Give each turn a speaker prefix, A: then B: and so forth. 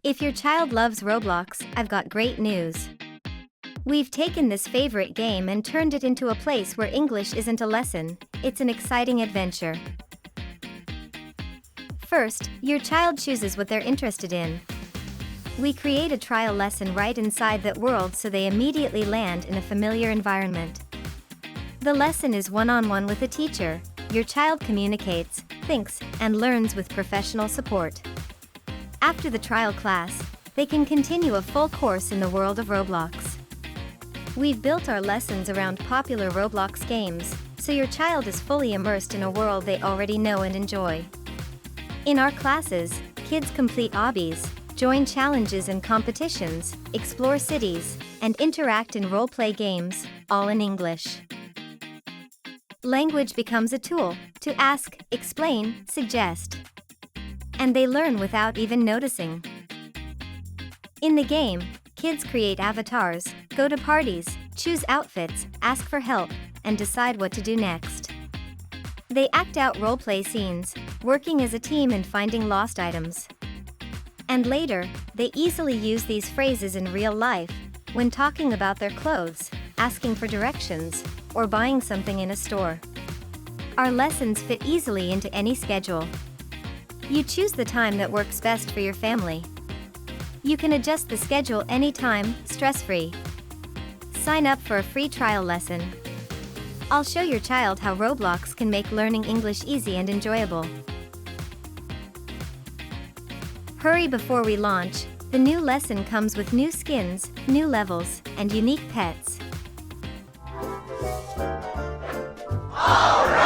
A: If your child loves Roblox, I've got great news. We've taken this favorite game and turned it into a place where English isn't a lesson, it's an exciting adventure. First, your child chooses what they're interested in. We create a trial lesson right inside that world so they immediately land in a familiar environment. The lesson is one-on-one with a teacher. Your child communicates, thinks, and learns with professional support. After the trial class, they can continue a full course in the world of Roblox. We've built our lessons around popular Roblox games, so your child is fully immersed in a world they already know and enjoy. In our classes, kids complete obbies, join challenges and competitions, explore cities, and interact in role-play games, all in English. Language becomes a tool to ask, explain, suggest. And they learn without even noticing. In the game, kids create avatars, go to parties, choose outfits, ask for help, and decide what to do next. They act out role-play scenes, working as a team and finding lost items. And later, they easily use these phrases in real life, when talking about their clothes, asking for directions, or buying something in a store. Our lessons fit easily into any schedule. You choose the time that works best for your family. You can adjust the schedule anytime, stress-free. Sign up for a free trial lesson. I'll show your child how Roblox can make learning English easy and enjoyable. Hurry before we launch. The new lesson comes with new skins, new levels, and unique pets.
B: Allright!